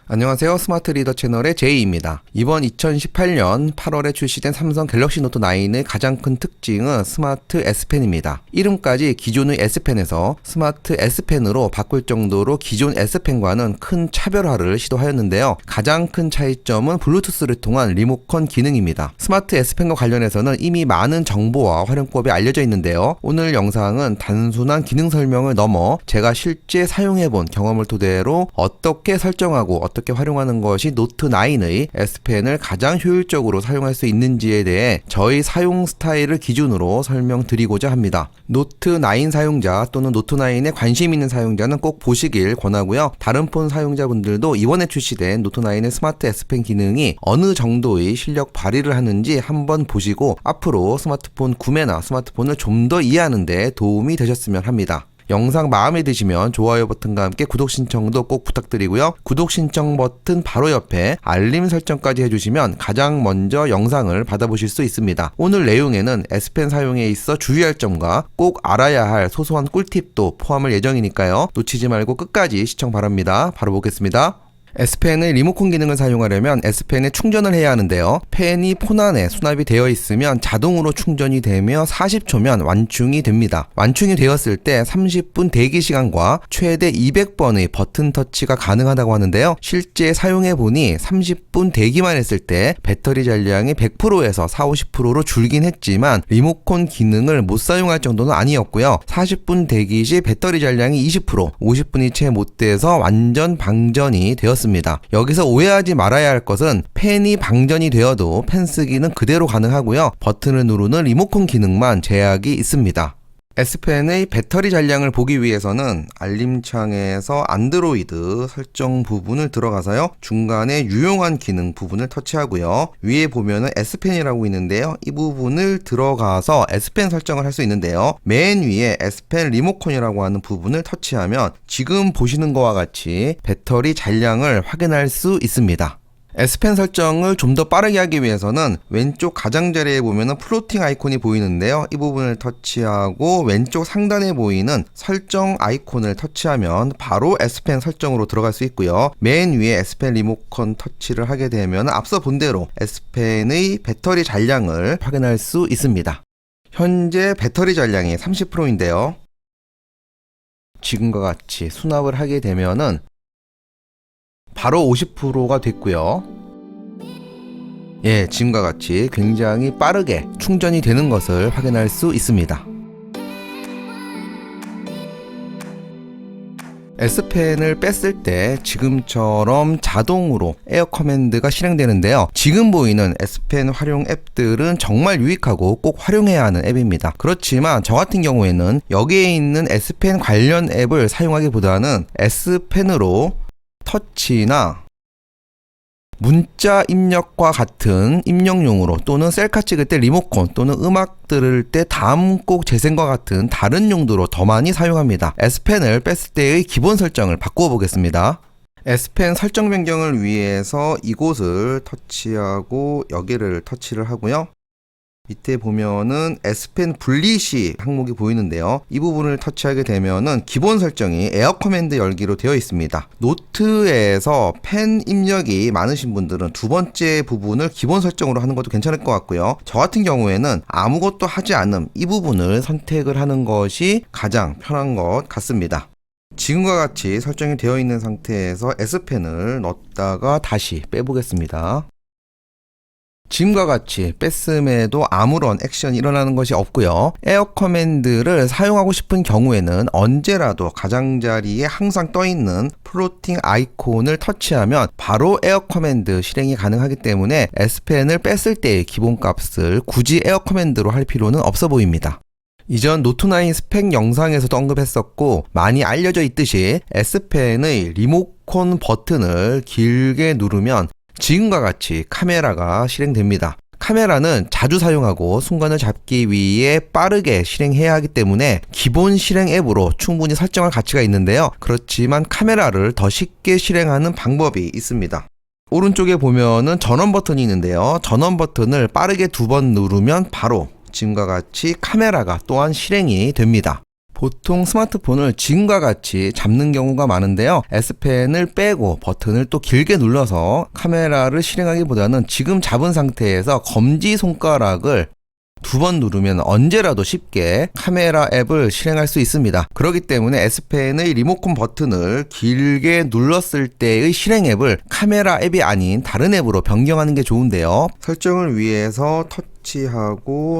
안녕하세요. 스마트 리더 채널의 제이입니다. 이번 2018년 8월에 출시된 삼성 갤럭시 노트 9의 가장 큰 특징은 스마트 S펜입니다. 이름까지 기존의 S펜에서 스마트 S펜으로 바꿀 정도로 기존 S펜과는 큰 차별화를 시도하였는데요. 가장 큰 차이점은 블루투스를 통한 리모컨 기능입니다. 스마트 S펜과 관련해서는 이미 많은 정보와 활용법이 알려져 있는데요. 오늘 영상은 단순한 기능 설명을 넘어 제가 실제 사용해본 경험을 토대로 어떻게 설정하고 어떻게 활용하는 것이 노트 9의 S펜을 가장 효율적으로 사용할 수 있는지에 대해 저희 사용 스타일을 기준으로 설명드리고자 합니다. 노트 9 사용자 또는 노트 9에 관심 있는 사용자는 꼭 보시길 권하고요. 다른 폰 사용자분들도 이번에 출시된 노트 9의 스마트 S펜 기능이 어느 정도의 실력 발휘를 하는지 한번 보시고 앞으로 스마트폰 구매나 스마트폰을 좀 더 이해하는 데 도움이 되셨으면 합니다. 영상 마음에 드시면 좋아요 버튼과 함께 구독 신청도 꼭 부탁드리고요. 구독 신청 버튼 바로 옆에 알림 설정까지 해주시면 가장 먼저 영상을 받아보실 수 있습니다. 오늘 내용에는 S펜 사용에 있어 주의할 점과 꼭 알아야 할 소소한 꿀팁도 포함할 예정이니까요. 놓치지 말고 끝까지 시청 바랍니다. 바로 보겠습니다. S펜의 리모컨 기능을 사용하려면 S펜에 충전을 해야 하는데요. 펜이 폰 안에 수납이 되어 있으면 자동으로 충전이 되며 40초면 완충이 됩니다. 완충이 되었을 때 30분 대기 시간과 최대 200번의 버튼 터치가 가능하다고 하는데요. 실제 사용해보니 30분 대기만 했을 때 배터리 잔량이 100%에서 40~50%로 줄긴 했지만 리모컨 기능을 못 사용할 정도는 아니었고요. 40분 대기 시 배터리 잔량이 20%, 50분이 채 못 돼서 완전 방전이 되었습니다. 여기서 오해하지 말아야 할 것은 펜이 방전이 되어도 펜 쓰기는 그대로 가능하고요. 버튼을 누르는 리모컨 기능만 제약이 있습니다. S펜의 배터리 잔량을 보기 위해서는 알림창에서 안드로이드 설정 부분을 들어가서요. 중간에 유용한 기능 부분을 터치하고요. 위에 보면은 S펜이라고 있는데요. 이 부분을 들어가서 S펜 설정을 할 수 있는데요. 맨 위에 S펜 리모컨이라고 하는 부분을 터치하면 지금 보시는 것과 같이 배터리 잔량을 확인할 수 있습니다. S펜 설정을 좀 더 빠르게 하기 위해서는 왼쪽 가장자리에 보면 플로팅 아이콘이 보이는데요. 이 부분을 터치하고 왼쪽 상단에 보이는 설정 아이콘을 터치하면 바로 S펜 설정으로 들어갈 수 있고요. 맨 위에 S펜 리모컨 터치를 하게 되면 앞서 본 대로 S펜의 배터리 잔량을 확인할 수 있습니다. 현재 배터리 잔량이 30%인데요. 지금과 같이 수납을 하게 되면은 바로 50%가 됐고요. 지금과 같이 굉장히 빠르게 충전이 되는 것을 확인할 수 있습니다. S펜을 뺐을 때 지금처럼 자동으로 에어 커맨드가 실행되는데요. 지금 보이는 S펜 활용 앱들은 정말 유익하고 꼭 활용해야 하는 앱입니다. 그렇지만 저 같은 경우에는 여기에 있는 S펜 관련 앱을 사용하기보다는 S펜으로 터치나 문자 입력과 같은 입력용으로 또는 셀카 찍을 때 리모컨 또는 음악 들을 때 다음 곡 재생과 같은 다른 용도로 더 많이 사용합니다. S펜을 뺐을 때의 기본 설정을 바꾸어 보겠습니다. S펜 설정 변경을 위해서 이곳을 터치하고 여기를 터치를 하고요. 밑에 보면은 S펜 분리시 항목이 보이는데요. 이 부분을 터치하게 되면은 기본 설정이 에어 커맨드 열기로 되어 있습니다. 노트에서 펜 입력이 많으신 분들은 두 번째 부분을 기본 설정으로 하는 것도 괜찮을 것 같고요. 저 같은 경우에는 아무것도 하지 않음 이 부분을 선택을 하는 것이 가장 편한 것 같습니다. 지금과 같이 설정이 되어 있는 상태에서 S펜을 넣었다가 다시 빼보겠습니다. 지금과 같이 뺐음에도 아무런 액션이 일어나는 것이 없고요. 에어 커맨드를 사용하고 싶은 경우에는 언제라도 가장자리에 항상 떠있는 플로팅 아이콘을 터치하면 바로 에어 커맨드 실행이 가능하기 때문에 S펜을 뺐을 때의 기본값을 굳이 에어 커맨드로 할 필요는 없어 보입니다. 이전 노트9 스펙 영상에서도 언급했었고 많이 알려져 있듯이 S펜의 리모컨 버튼을 길게 누르면 지금과 같이 카메라가 실행됩니다. 카메라는 자주 사용하고 순간을 잡기 위해 빠르게 실행해야 하기 때문에 기본 실행 앱으로 충분히 설정할 가치가 있는데요. 그렇지만 카메라를 더 쉽게 실행하는 방법이 있습니다. 오른쪽에 보면은 전원 버튼이 있는데요. 전원 버튼을 빠르게 2번 누르면 바로 지금과 같이 카메라가 또한 실행이 됩니다. 보통 스마트폰을 지금과 같이 잡는 경우가 많은데요. S펜을 빼고 버튼을 또 길게 눌러서 카메라를 실행하기보다는 지금 잡은 상태에서 검지 손가락을 2번 누르면 언제라도 쉽게 카메라 앱을 실행할 수 있습니다. 그렇기 때문에 S펜의 리모컨 버튼을 길게 눌렀을 때의 실행 앱을 카메라 앱이 아닌 다른 앱으로 변경하는 게 좋은데요. 설정을 위해서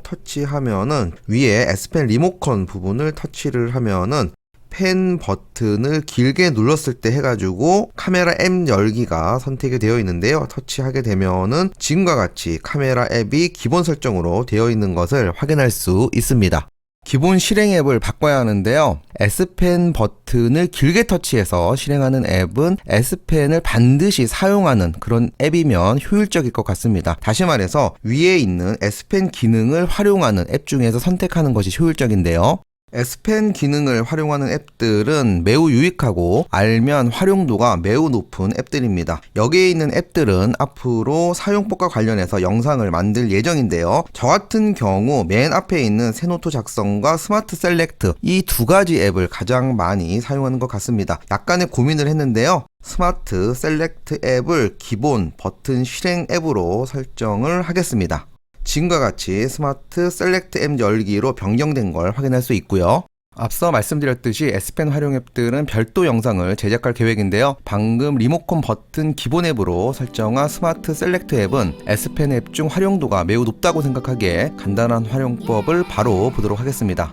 터치하면은 위에 S펜 리모컨 부분을 터치를 하면은 펜 버튼을 길게 눌렀을 때 해가지고 카메라 앱 열기가 선택이 되어 있는데요. 터치하게 되면은 지금과 같이 카메라 앱이 기본 설정으로 되어 있는 것을 확인할 수 있습니다. 기본 실행 앱을 바꿔야 하는데요. S펜 버튼을 길게 터치해서 실행하는 앱은 S펜을 반드시 사용하는 그런 앱이면 효율적일 것 같습니다. 다시 말해서 위에 있는 S펜 기능을 활용하는 앱 중에서 선택하는 것이 효율적인데요. S펜 기능을 활용하는 앱들은 매우 유익하고 알면 활용도가 매우 높은 앱들입니다. 여기에 있는 앱들은 앞으로 사용법과 관련해서 영상을 만들 예정인데요. 저 같은 경우 맨 앞에 있는 새노트 작성과 스마트 셀렉트 이 2가지 앱을 가장 많이 사용하는 것 같습니다. 약간의 고민을 했는데요. 스마트 셀렉트 앱을 기본 버튼 실행 앱으로 설정을 하겠습니다. 지금과 같이 스마트 셀렉트 앱 열기로 변경된 걸 확인할 수 있고요. 앞서 말씀드렸듯이 S펜 활용 앱들은 별도 영상을 제작할 계획인데요. 방금 리모컨 버튼 기본 앱으로 설정한 스마트 셀렉트 앱은 S펜 앱 중 활용도가 매우 높다고 생각하기에 간단한 활용법을 바로 보도록 하겠습니다.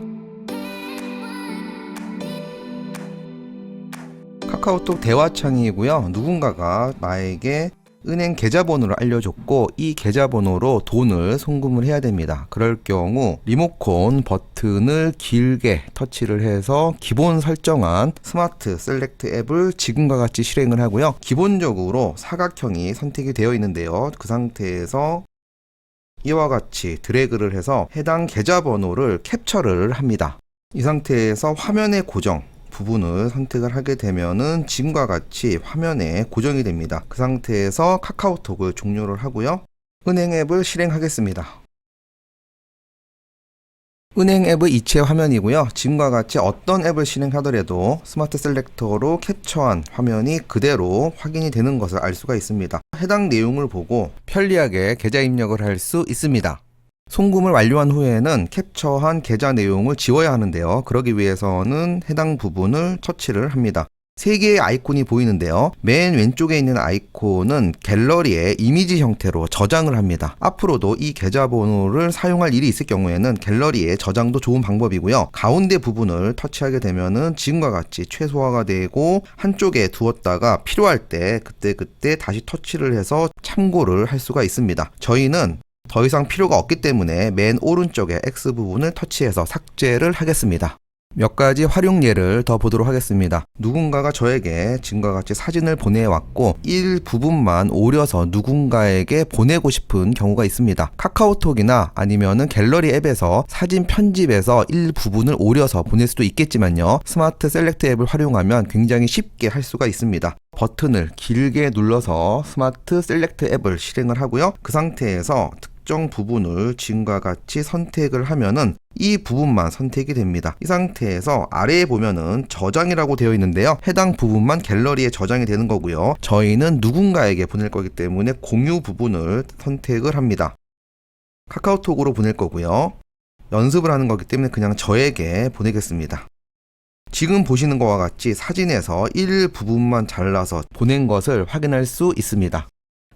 카카오톡 대화창이고요. 누군가가 나에게 은행 계좌번호를 알려줬고 이 계좌번호로 돈을 송금을 해야 됩니다. 그럴 경우 리모컨 버튼을 길게 터치를 해서 기본 설정한 스마트 셀렉트 앱을 지금과 같이 실행을 하고요. 기본적으로 사각형이 선택이 되어 있는데요. 그 상태에서 이와 같이 드래그를 해서 해당 계좌번호를 캡처를 합니다. 이 상태에서 화면의 고정 부분을 선택을 하게 되면은 지금과 같이 화면에 고정이 됩니다. 그 상태에서 카카오톡을 종료를 하고요. 은행 앱을 실행하겠습니다. 은행 앱의 이체 화면이고요. 지금과 같이 어떤 앱을 실행하더라도 스마트 셀렉터로 캡처한 화면이 그대로 확인이 되는 것을 알 수가 있습니다. 해당 내용을 보고 편리하게 계좌 입력을 할 수 있습니다. 송금을 완료한 후에는 캡처한 계좌 내용을 지워야 하는데요. 그러기 위해서는 해당 부분을 터치를 합니다. 3개의 아이콘이 보이는데요. 맨 왼쪽에 있는 아이콘은 갤러리에 이미지 형태로 저장을 합니다. 앞으로도 이 계좌번호를 사용할 일이 있을 경우에는 갤러리에 저장도 좋은 방법이고요. 가운데 부분을 터치하게 되면은 지금과 같이 최소화가 되고 한쪽에 두었다가 필요할 때 그때 다시 터치를 해서 참고를 할 수가 있습니다. 저희는 더 이상 필요가 없기 때문에 맨 오른쪽에 X 부분을 터치해서 삭제를 하겠습니다. 몇 가지 활용 예를 더 보도록 하겠습니다. 누군가가 저에게 지금과 같이 사진을 보내왔고 일부분만 오려서 누군가에게 보내고 싶은 경우가 있습니다. 카카오톡이나 아니면은 갤러리 앱에서 사진 편집에서 일부분을 오려서 보낼 수도 있겠지만요. 스마트 셀렉트 앱을 활용하면 굉장히 쉽게 할 수가 있습니다. 버튼을 길게 눌러서 스마트 셀렉트 앱을 실행을 하고요. 그 상태에서 특정 부분을 지금과 같이 선택을 하면은 이 부분만 선택이 됩니다. 이 상태에서 아래에 보면은 저장이라고 되어 있는데요. 해당 부분만 갤러리에 저장이 되는 거고요. 저희는 누군가에게 보낼 거기 때문에 공유 부분을 선택을 합니다. 카카오톡으로 보낼 거고요. 연습을 하는 거기 때문에 그냥 저에게 보내겠습니다. 지금 보시는 것과 같이 사진에서 일부분만 잘라서 보낸 것을 확인할 수 있습니다.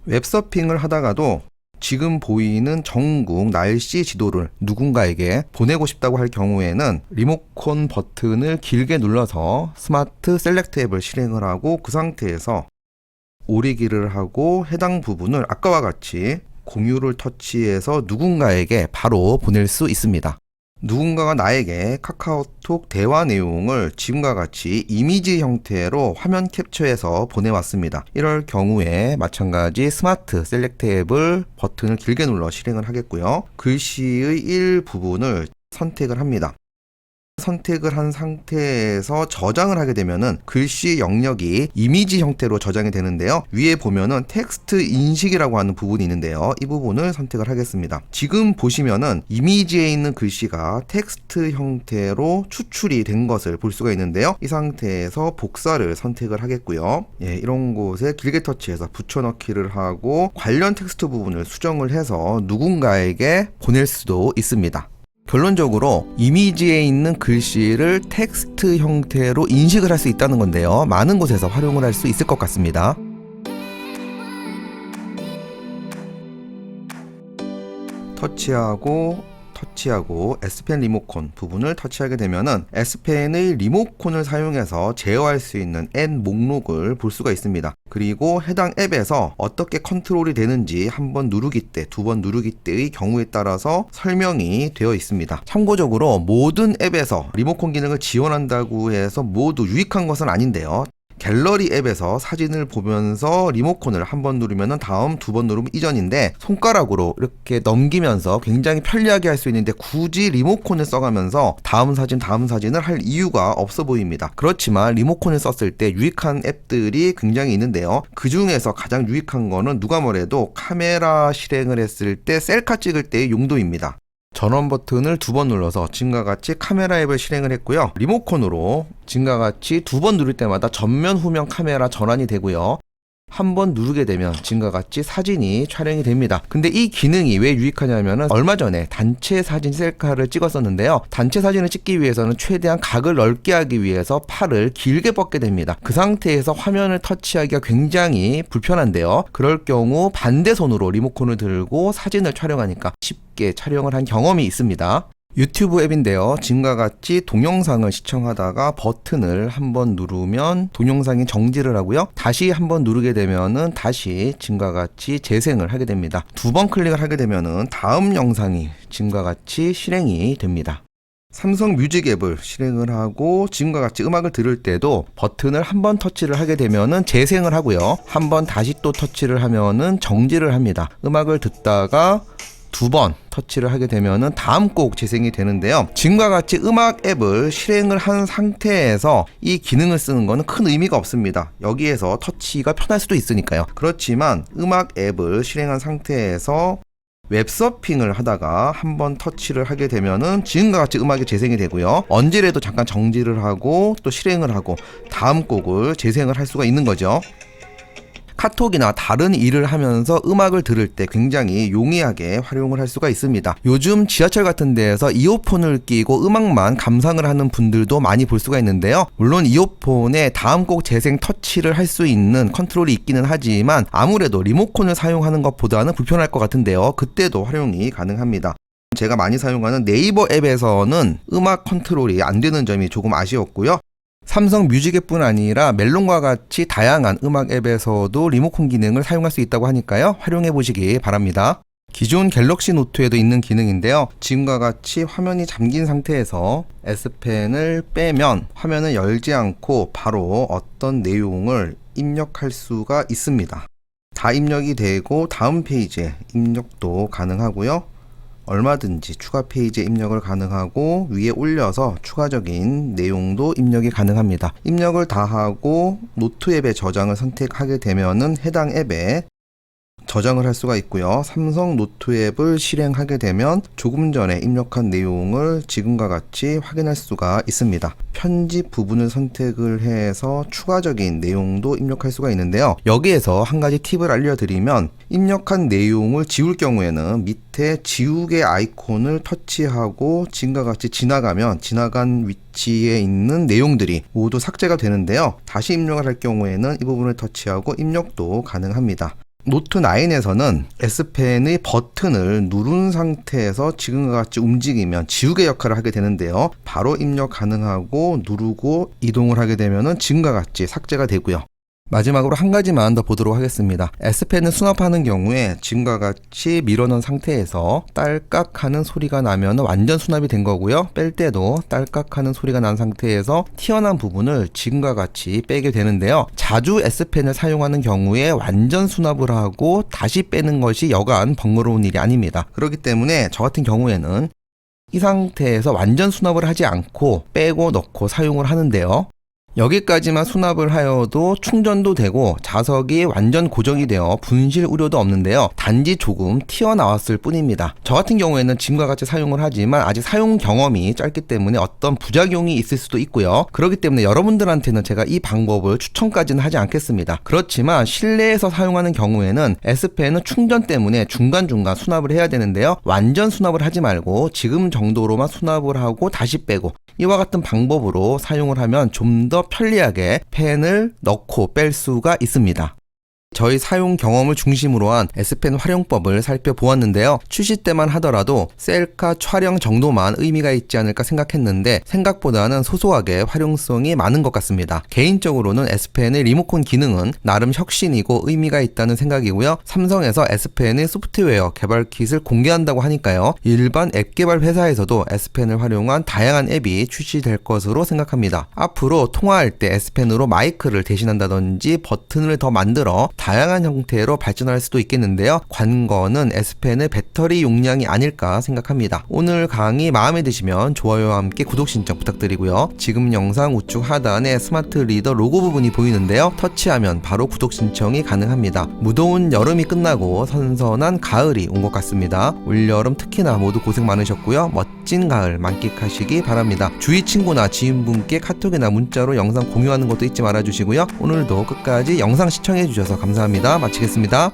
웹서핑을 하다가도 지금 보이는 전국 날씨 지도를 누군가에게 보내고 싶다고 할 경우에는 리모컨 버튼을 길게 눌러서 스마트 셀렉트 앱을 실행을 하고 그 상태에서 오리기를 하고 해당 부분을 아까와 같이 공유를 터치해서 누군가에게 바로 보낼 수 있습니다. 누군가가 나에게 카카오톡 대화 내용을 지금과 같이 이미지 형태로 화면 캡처해서 보내왔습니다. 이럴 경우에 마찬가지 스마트 셀렉트 앱을 버튼을 길게 눌러 실행을 하겠고요. 글씨의 일부분을 선택을 합니다. 선택을 한 상태에서 저장을 하게 되면은 글씨 영역이 이미지 형태로 저장이 되는데요. 위에 보면은 텍스트 인식이라고 하는 부분이 있는데요. 이 부분을 선택을 하겠습니다. 지금 보시면은 이미지에 있는 글씨가 텍스트 형태로 추출이 된 것을 볼 수가 있는데요. 이 상태에서 복사를 선택을 하겠고요. 이런 곳에 길게 터치해서 붙여넣기를 하고 관련 텍스트 부분을 수정을 해서 누군가에게 보낼 수도 있습니다. 결론적으로 이미지에 있는 글씨를 텍스트 형태로 인식을 할 수 있다는 건데요. 많은 곳에서 활용을 할 수 있을 것 같습니다. 터치하고 S펜 리모컨 부분을 터치하게 되면은 S펜의 리모컨을 사용해서 제어할 수 있는 N 목록을 볼 수가 있습니다. 그리고 해당 앱에서 어떻게 컨트롤이 되는지 한 번 누르기 때, 두 번 누르기 때의 경우에 따라서 설명이 되어 있습니다. 참고적으로 모든 앱에서 리모컨 기능을 지원한다고 해서 모두 유익한 것은 아닌데요. 갤러리 앱에서 사진을 보면서 리모컨을 한 번 누르면 다음, 두 번 누르면 이전인데 손가락으로 이렇게 넘기면서 굉장히 편리하게 할 수 있는데 굳이 리모컨을 써가면서 다음 사진을 할 이유가 없어 보입니다. 그렇지만 리모컨을 썼을 때 유익한 앱들이 굉장히 있는데요. 그 중에서 가장 유익한 거는 누가 뭐래도 카메라 실행을 했을 때 셀카 찍을 때의 용도입니다. 전원 버튼을 두 번 눌러서 지금과 같이 카메라 앱을 실행을 했고요. 리모컨으로 지금과 같이 두 번 누를 때마다 전면 후면 카메라 전환이 되고요. 한 번 누르게 되면 지금과 같이 사진이 촬영이 됩니다. 근데 이 기능이 왜 유익하냐면은 얼마 전에 단체 사진 셀카를 찍었었는데요. 단체 사진을 찍기 위해서는 최대한 각을 넓게 하기 위해서 팔을 길게 뻗게 됩니다. 그 상태에서 화면을 터치하기가 굉장히 불편한데요. 그럴 경우 반대 손으로 리모컨을 들고 사진을 촬영하니까 쉽게 촬영을 한 경험이 있습니다. 유튜브 앱인데요. 지금과 같이 동영상을 시청하다가 버튼을 한번 누르면 동영상이 정지를 하고요. 다시 한번 누르게 되면은 다시 지금과 같이 재생을 하게 됩니다. 두 번 클릭을 하게 되면은 다음 영상이 지금과 같이 실행이 됩니다. 삼성 뮤직 앱을 실행을 하고 지금과 같이 음악을 들을 때도 버튼을 한 번 터치를 하게 되면은 재생을 하고요. 한 번 다시 또 터치를 하면은 정지를 합니다. 음악을 듣다가 두 번 터치를 하게 되면은 다음 곡 재생이 되는데요. 지금과 같이 음악 앱을 실행을 한 상태에서 이 기능을 쓰는 거는 큰 의미가 없습니다. 여기에서 터치가 편할 수도 있으니까요. 그렇지만 음악 앱을 실행한 상태에서 웹서핑을 하다가 한번 터치를 하게 되면은 지금과 같이 음악이 재생이 되고요. 언제라도 잠깐 정지를 하고 또 실행을 하고 다음 곡을 재생을 할 수가 있는 거죠. 카톡이나 다른 일을 하면서 음악을 들을 때 굉장히 용이하게 활용을 할 수가 있습니다. 요즘 지하철 같은 데에서 이어폰을 끼고 음악만 감상을 하는 분들도 많이 볼 수가 있는데요. 물론 이어폰에 다음 곡 재생 터치를 할 수 있는 컨트롤이 있기는 하지만 아무래도 리모컨을 사용하는 것보다는 불편할 것 같은데요. 그때도 활용이 가능합니다. 제가 많이 사용하는 네이버 앱에서는 음악 컨트롤이 안 되는 점이 조금 아쉬웠고요. 삼성 뮤직 앱뿐 아니라 멜론과 같이 다양한 음악 앱에서도 리모컨 기능을 사용할 수 있다고 하니까요. 활용해 보시기 바랍니다. 기존 갤럭시 노트에도 있는 기능인데요. 지금과 같이 화면이 잠긴 상태에서 S펜을 빼면 화면을 열지 않고 바로 어떤 내용을 입력할 수가 있습니다. 다 입력이 되고 다음 페이지에 입력도 가능하고요. 얼마든지 추가 페이지에 입력을 가능하고 위에 올려서 추가적인 내용도 입력이 가능합니다. 입력을 다 하고 노트 앱의 저장을 선택하게 되면은 해당 앱에 저장을 할 수가 있고요. 삼성 노트 앱을 실행하게 되면 조금 전에 입력한 내용을 지금과 같이 확인할 수가 있습니다. 편집 부분을 선택을 해서 추가적인 내용도 입력할 수가 있는데요. 여기에서 한 가지 팁을 알려드리면 입력한 내용을 지울 경우에는 밑에 지우개 아이콘을 터치하고 지금과 같이 지나가면 지나간 위치에 있는 내용들이 모두 삭제가 되는데요. 다시 입력을 할 경우에는 이 부분을 터치하고 입력도 가능합니다. 노트 9에서는 S펜의 버튼을 누른 상태에서 지금과 같이 움직이면 지우개 역할을 하게 되는데요. 바로 입력 가능하고 누르고 이동을 하게 되면 지금과 같이 삭제가 되고요. 마지막으로 한 가지만 더 보도록 하겠습니다. S펜을 수납하는 경우에 지금과 같이 밀어넣은 상태에서 딸깍하는 소리가 나면 완전 수납이 된 거고요. 뺄 때도 딸깍하는 소리가 난 상태에서 튀어나온 부분을 지금과 같이 빼게 되는데요. 자주 S펜을 사용하는 경우에 완전 수납을 하고 다시 빼는 것이 여간 번거로운 일이 아닙니다. 그렇기 때문에 저 같은 경우에는 이 상태에서 완전 수납을 하지 않고 빼고 넣고 사용을 하는데요. 여기까지만 수납을 하여도 충전도 되고 자석이 완전 고정이 되어 분실 우려도 없는데요. 단지 조금 튀어나왔을 뿐입니다. 저 같은 경우에는 지금과 같이 사용을 하지만 아직 사용 경험이 짧기 때문에 어떤 부작용이 있을 수도 있고요. 그렇기 때문에 여러분들한테는 제가 이 방법을 추천까지는 하지 않겠습니다. 그렇지만 실내에서 사용하는 경우에는 S펜은 충전 때문에 중간중간 수납을 해야 되는데요. 완전 수납을 하지 말고 지금 정도로만 수납을 하고 다시 빼고 이와 같은 방법으로 사용을 하면 좀 더 편리하게 펜을 넣고 뺄 수가 있습니다. 저희 사용 경험을 중심으로 한 S펜 활용법을 살펴보았는데요. 출시 때만 하더라도 셀카 촬영 정도만 의미가 있지 않을까 생각했는데 생각보다는 소소하게 활용성이 많은 것 같습니다. 개인적으로는 S펜의 리모컨 기능은 나름 혁신이고 의미가 있다는 생각이고요. 삼성에서 S펜의 소프트웨어 개발 킷을 공개한다고 하니까요. 일반 앱 개발 회사에서도 S펜을 활용한 다양한 앱이 출시될 것으로 생각합니다. 앞으로 통화할 때 S펜으로 마이크를 대신한다든지 버튼을 더 만들어 다양한 형태로 발전할 수도 있겠는데요. 관건은 S펜의 배터리 용량이 아닐까 생각합니다. 오늘 강의 마음에 드시면 좋아요와 함께 구독 신청 부탁드리고요. 지금 영상 우측 하단에 스마트 리더 로고 부분이 보이는데요. 터치하면 바로 구독 신청이 가능합니다. 무더운 여름이 끝나고 선선한 가을이 온 것 같습니다. 올여름 특히나 모두 고생 많으셨고요. 멋진 가을 만끽하시기 바랍니다. 주위 친구나 지인분께 카톡이나 문자로 영상 공유하는 것도 잊지 말아주시고요. 오늘도 끝까지 영상 시청해주셔서 감사합니다. 마치겠습니다.